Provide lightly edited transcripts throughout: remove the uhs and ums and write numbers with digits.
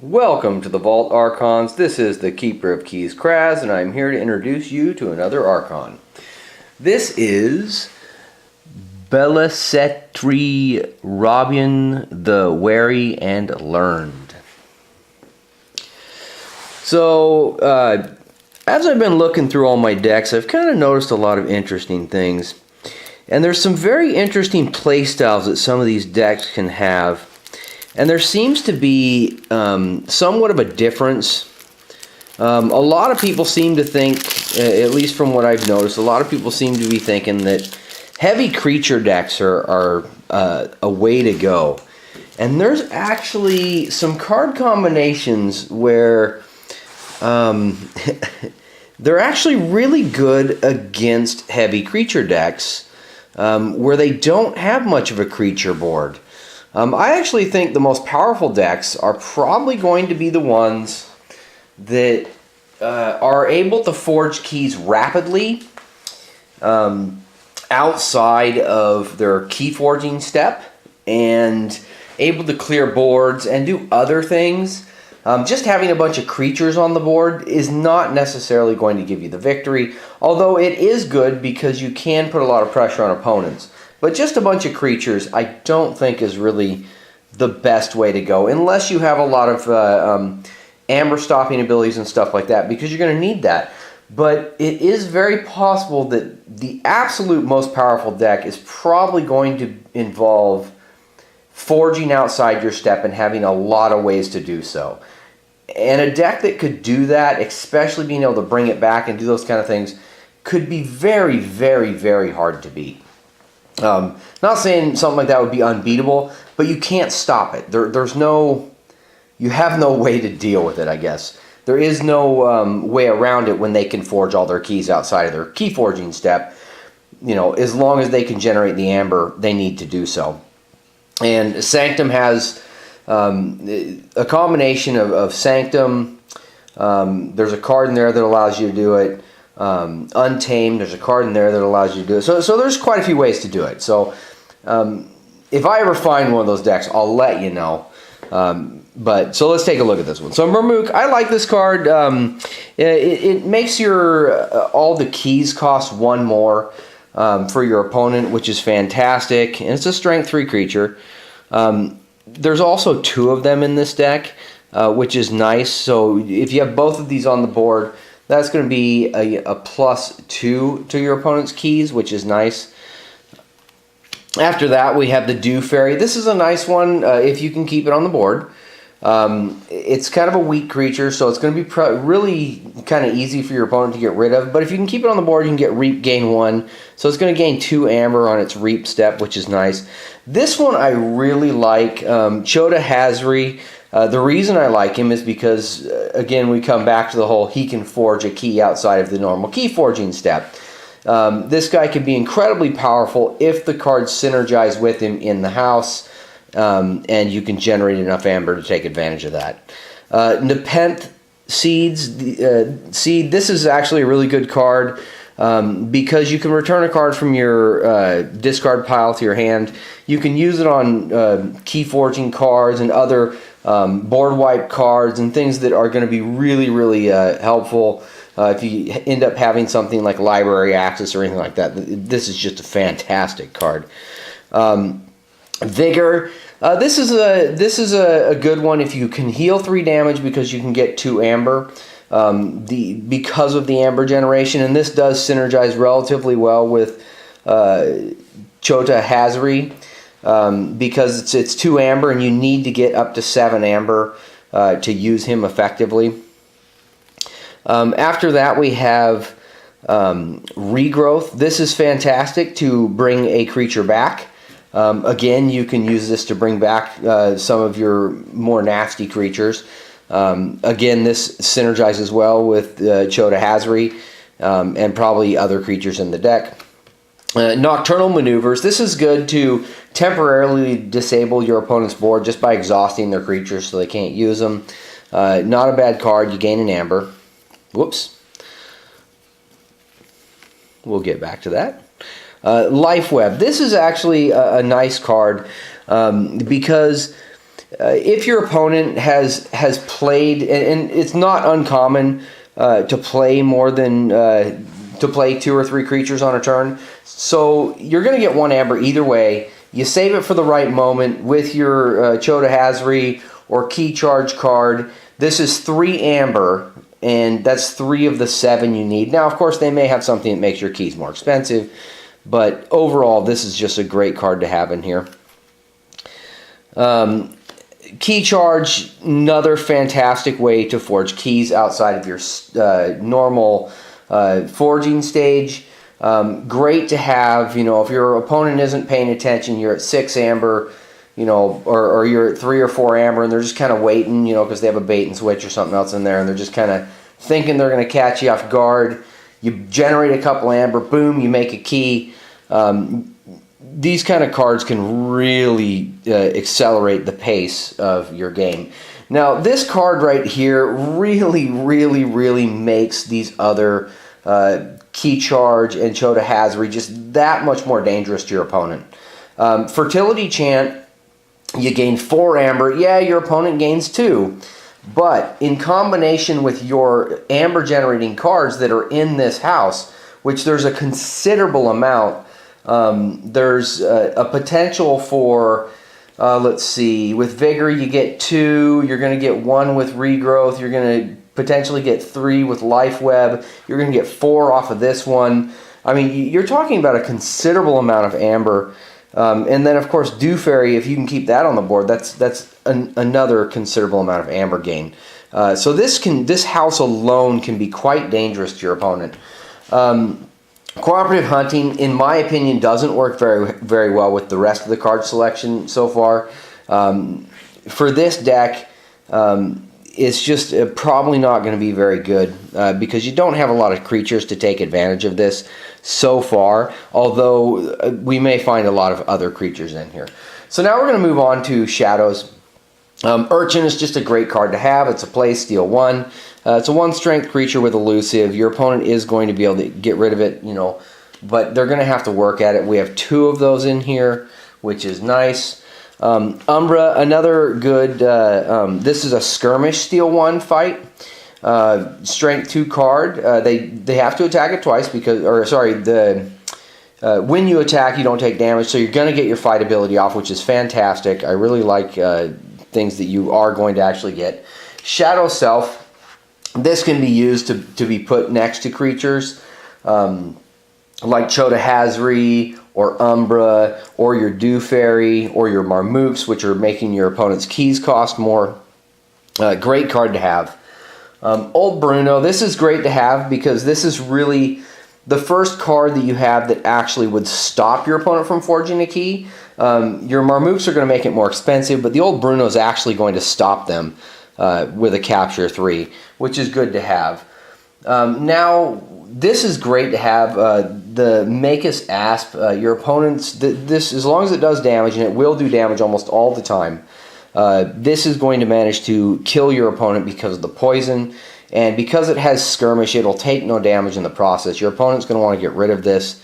Welcome to the Vault Archons. This is the Keeper of Keys, Kraz, and I'm here to introduce you to another Archon. This is Bellocetri, Robyn, the Wary and Learned. So, as I've been looking through all my decks, I've kind of noticed a lot of interesting things. And there's some very interesting playstyles that some of these decks can have. And there seems to be somewhat of a difference. A lot of people seem to think, at least from what I've noticed, a lot of people seem to be thinking that heavy creature decks are a way to go. And there's actually some card combinations where they're actually really good against heavy creature decks where they don't have much of a creature board. I actually think the most powerful decks are probably going to be the ones that are able to forge keys rapidly outside of their key forging step and able to clear boards and do other things. Just having a bunch of creatures on the board is not necessarily going to give you the victory, although it is good because you can put a lot of pressure on opponents. But just a bunch of creatures I don't think is really the best way to go, unless you have a lot of amber stopping abilities and stuff like that, because you're going to need that. But it is very possible that the absolute most powerful deck is probably going to involve forging outside your step and having a lot of ways to do so. And a deck that could do that, especially being able to bring it back and do those kind of things, could be very, very, very hard to beat. Not saying something like that would be unbeatable, but you can't stop it. You have no way to deal with it, I guess. There is no way around it when they can forge all their keys outside of their key forging step. You know, as long as they can generate the amber, they need to do so. And Sanctum has a combination of Sanctum. There's a card in there that allows you to do it. Untamed, there's a card in there that allows you to do it. So there's quite a few ways to do it. So if I ever find one of those decks, I'll let you know. So let's take a look at this one. So Murmook, I like this card. It makes your all the keys cost one more for your opponent, which is fantastic. And it's a strength 3 creature. There's also 2 of them in this deck, which is nice. So if you have both of these on the board, that's going to be a +2 to your opponent's keys, which is nice. After that, we have the Dew Fairy. This is a nice one if you can keep it on the board. It's kind of a weak creature, so it's going to be really kind of easy for your opponent to get rid of. But if you can keep it on the board, you can get Reap, gain 1. So it's going to gain 2 amber on its Reap step, which is nice. This one I really like. Chota Hazri. The reason I like him is because, again, we come back to the whole he can forge a key outside of the normal key forging step. This guy can be incredibly powerful if the cards synergize with him in the house, and you can generate enough amber to take advantage of that. Nepenthe Seed, this is actually a really good card because you can return a card from your discard pile to your hand. You can use it on key forging cards and other board wipe cards and things that are going to be really, really helpful if you end up having something like library access or anything like that. This is just a fantastic card. Vigor. This is a good one if you can heal 3 damage because you can get 2 amber because of the amber generation, and this does synergize relatively well with Chota Hazri. Because it's 2 amber and you need to get up to 7 amber to use him effectively. After that we have Regrowth. This is fantastic to bring a creature back. Again, you can use this to bring back some of your more nasty creatures. Again, this synergizes well with Chota Hazri and probably other creatures in the deck. Nocturnal Maneuvers. This is good to temporarily disable your opponent's board just by exhausting their creatures so they can't use them. Not a bad card. You gain an amber. Whoops. We'll get back to that. Life Web. This is actually a nice card because if your opponent has played, and it's not uncommon to play more than to play 2 or 3 creatures on a turn, so you're going to get 1 amber either way. You save it for the right moment with your Chota Hazri or Key Charge card. This is 3 amber, and that's 3 of the 7 you need. Now, of course, they may have something that makes your keys more expensive, but overall, this is just a great card to have in here. Key Charge, another fantastic way to forge keys outside of your normal forging stage. Great to have, if your opponent isn't paying attention, you're at 6 amber, or you're at 3 or 4 amber, and they're just kind of waiting, because they have a bait and switch or something else in there, and they're just kind of thinking they're going to catch you off guard. You generate a couple amber, boom, you make a key. These kind of cards can really accelerate the pace of your game. Now, this card right here really, really, really makes these other Key Charge and Chota Hazri just that much more dangerous to your opponent. Fertility Chant, you gain 4 amber. Yeah, your opponent gains 2. But in combination with your amber generating cards that are in this house, which there's a considerable amount, there's a potential for, let's see, with Vigor you get 2, you're going to get 1 with Regrowth, you're going to potentially get 3 with Life Web, you're going to get 4 off of this one. I mean, you're talking about a considerable amount of amber. And then, of course, Dew Fairy, if you can keep that on the board, that's another considerable amount of amber gain. So this house alone can be quite dangerous to your opponent. Cooperative Hunting, in my opinion, doesn't work very, very well with the rest of the card selection so far. For this deck, it's just probably not going to be very good because you don't have a lot of creatures to take advantage of this so far, although we may find a lot of other creatures in here. So now we're going to move on to Shadows. Urchin is just a great card to have. It's a play, steal 1. It's a 1 strength creature with elusive. Your opponent is going to be able to get rid of it, but they're going to have to work at it. We have 2 of those in here, which is nice. Umbra, another good, this is a skirmish steal 1 fight. Strength 2 card. They have to attack it twice when you attack, you don't take damage, so you're going to get your fight ability off, which is fantastic. I really like things that you are going to actually get. Shadow Self. This can be used to be put next to creatures like Chota Hazri or Umbra or your Dew Fairy or your Marmooks, which are making your opponent's keys cost more. Great card to have. Old Bruno, this is great to have because this is really the first card that you have that actually would stop your opponent from forging a key. Your Marmooks are going to make it more expensive, but the Old Bruno is actually going to stop them with a Capture 3, which is good to have. Now, this is great to have. The Makus Asp, your opponent's, this, as long as it does damage, and it will do damage almost all the time, this is going to manage to kill your opponent because of the poison, and because it has Skirmish, it'll take no damage in the process. Your opponent's going to want to get rid of this,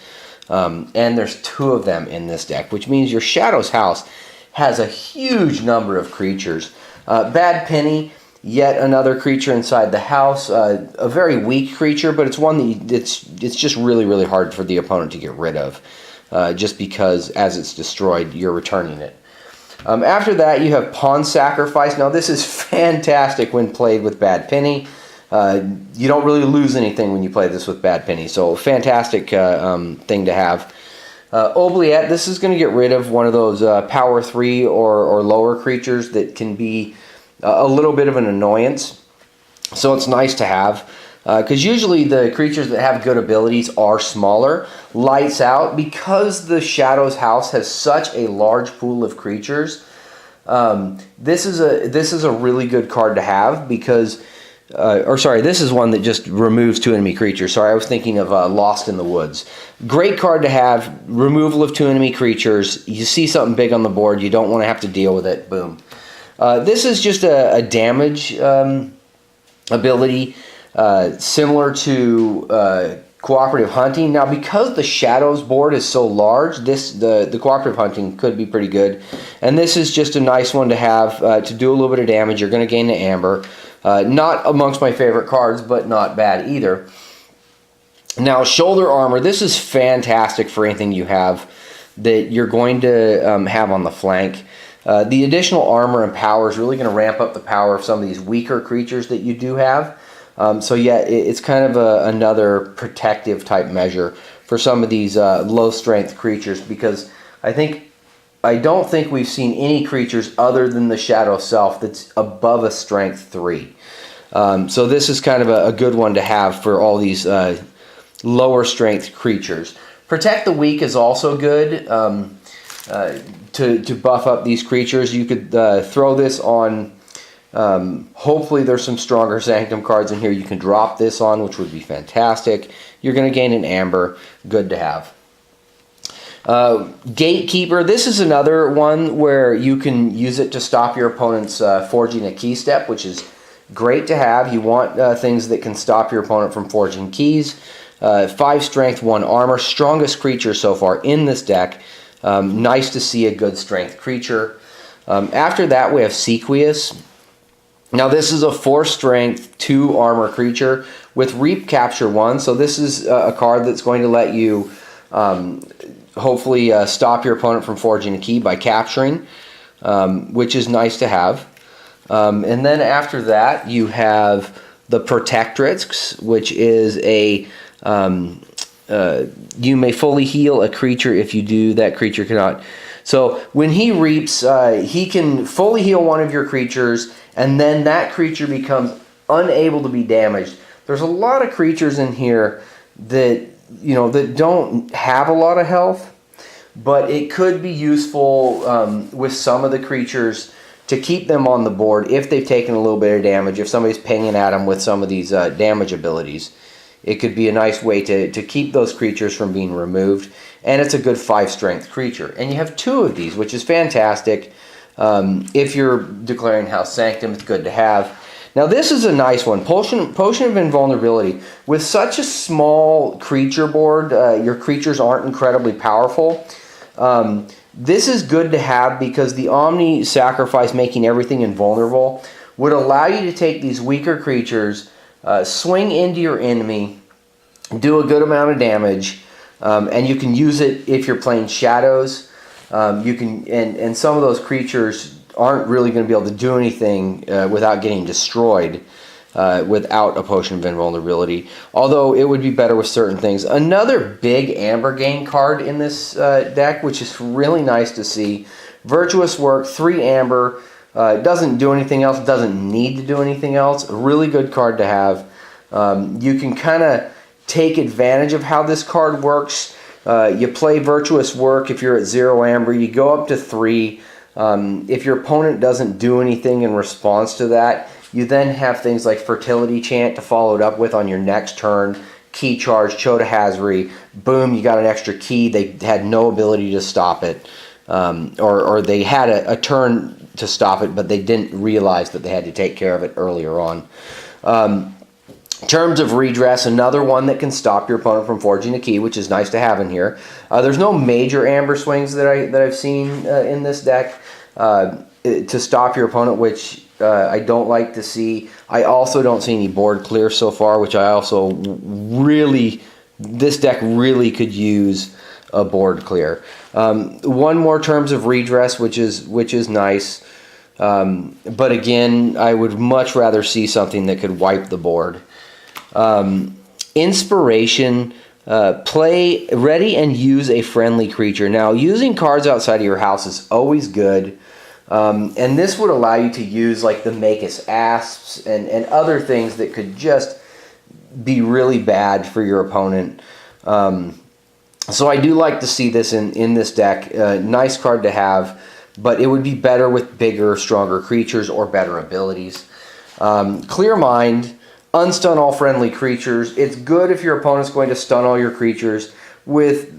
and there's 2 of them in this deck, which means your Shadows house has a huge number of creatures. Bad Penny, yet another creature inside the house, a very weak creature, but it's one that it's just really, really hard for the opponent to get rid of, just because as it's destroyed, you're returning it. After that, you have Pawn Sacrifice. Now, this is fantastic when played with Bad Penny. You don't really lose anything when you play this with Bad Penny, so fantastic thing to have. Oubliette, this is going to get rid of one of those power 3 or lower creatures that can be a little bit of an annoyance, so it's nice to have. Because usually the creatures that have good abilities are smaller. Lights Out, because the Shadows house has such a large pool of creatures, this is a really good card to have because, this is one that just removes 2 enemy creatures. Sorry, I was thinking of Lost in the Woods. Great card to have, removal of 2 enemy creatures. You see something big on the board, you don't want to have to deal with it, boom. This is just a damage ability. Similar to Cooperative Hunting. Now, because the Shadows board is so large, the Cooperative Hunting could be pretty good. And this is just a nice one to have to do a little bit of damage. You're going to gain the Amber. Not amongst my favorite cards, but not bad either. Now, Shoulder Armor. This is fantastic for anything you have that you're going to have on the flank. The additional armor and power is really going to ramp up the power of some of these weaker creatures that you do have. So yeah, it's kind of another protective type measure for some of these low strength creatures, because I don't think we've seen any creatures other than the Shadow Self that's above a strength 3. So this is kind of a good one to have for all these lower strength creatures. Protect the Weak is also good to buff up these creatures. You could throw this on. Hopefully there's some stronger Sanctum cards in here you can drop this on, which would be fantastic. You're going to gain an Amber. Good to have. Gatekeeper. This is another one where you can use it to stop your opponent's forging a key step, which is great to have. You want things that can stop your opponent from forging keys. 5 strength, 1 armor. Strongest creature so far in this deck. Nice to see a good strength creature. After that, we have Sequius. Now, this is a 4 strength, 2 armor creature with Reap Capture 1. So this is a card that's going to let you hopefully stop your opponent from forging a key by capturing, which is nice to have. And then after that, you have the Protectrix, which is a you may fully heal a creature. If you do, that creature cannot. So when he reaps, he can fully heal one of your creatures, and then that creature becomes unable to be damaged. There's a lot of creatures in here that that don't have a lot of health, but it could be useful with some of the creatures to keep them on the board if they've taken a little bit of damage. If somebody's pinging at them with some of these damage abilities, it could be a nice way to keep those creatures from being removed. And it's a good 5 strength creature. And you have 2 of these, which is fantastic. If you're declaring House Sanctum, it's good to have. Now this is a nice one. Potion of Invulnerability. With such a small creature board, your creatures aren't incredibly powerful. This is good to have because the Omni Sacrifice, making everything invulnerable, would allow you to take these weaker creatures, swing into your enemy, do a good amount of damage, and you can use it if you're playing Shadows. You can, and some of those creatures aren't really going to be able to do anything without getting destroyed without a Potion of Invulnerability, although it would be better with certain things. Another big Amber Gain card in this deck, which is really nice to see. Virtuous Work, 3 Amber, doesn't do anything else, doesn't need to do anything else. A really good card to have. You can kind of take advantage of how this card works. You play Virtuous Work if you're at 0 Amber, you go up to 3. If your opponent doesn't do anything in response to that, you then have things like Fertility Chant to follow it up with on your next turn. Key Charge, Chota Hazri, boom, you got an extra key. They had no ability to stop it. Or they had a turn to stop it, but they didn't realize that they had to take care of it earlier on. Terms of Redress, another one that can stop your opponent from forging a key, which is nice to have in here. There's no major Amber swings that I've seen in this deck to stop your opponent, which I don't like to see. I also don't see any board clear so far, which I also this deck really could use a board clear. One more Terms of Redress, which is nice. But again, I would much rather see something that could wipe the board. Inspiration, play, ready and use a friendly creature. Now, using cards outside of your house is always good. And this would allow you to use like the Magus Asps and other things that could just be really bad for your opponent. So I do like to see this in this deck. Nice card to have, but it would be better with bigger, stronger creatures or better abilities. Clear Mind, unstun all friendly creatures. It's good if your opponent's going to stun all your creatures. With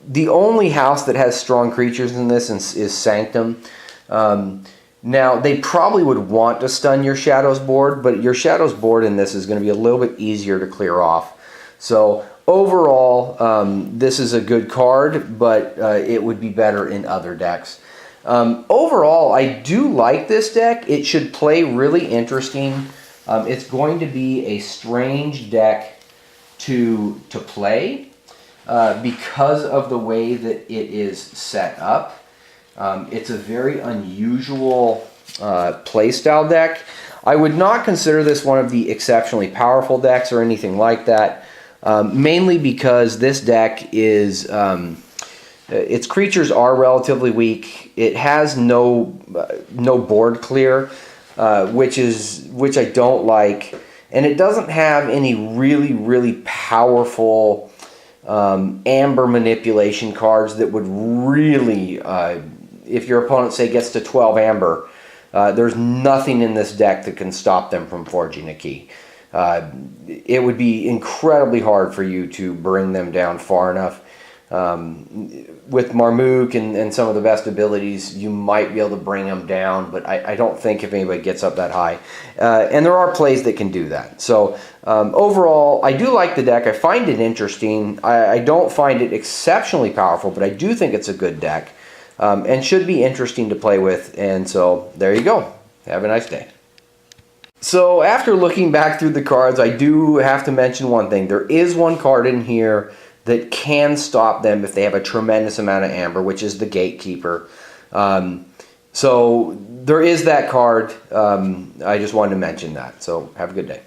the only house that has strong creatures in this is Sanctum. Now, they probably would want to stun your Shadows board, but your Shadows board in this is going to be a little bit easier to clear off. So overall, this is a good card, but it would be better in other decks. Overall, I do like this deck. It should play really interesting. It's going to be a strange deck to play because of the way that it is set up. It's a very unusual playstyle deck. I would not consider this one of the exceptionally powerful decks or anything like that, mainly because this deck is, its creatures are relatively weak. It has no board clear, which I don't like, and it doesn't have any really powerful amber manipulation cards that would really, if your opponent, say, gets to 12 amber, there's nothing in this deck that can stop them from forging a key. It would be incredibly hard for you to bring them down far enough. With Marmook and some of the best abilities, you might be able to bring them down, but I don't think if anybody gets up that high. And there are plays that can do that. So overall, I do like the deck. I find it interesting. I don't find it exceptionally powerful, but I do think it's a good deck and should be interesting to play with. And so there you go. Have a nice day. So after looking back through the cards, I do have to mention one thing. There is one card in here that can stop them if they have a tremendous amount of amber, which is the Gatekeeper. So there is that card. I just wanted to mention that. So have a good day.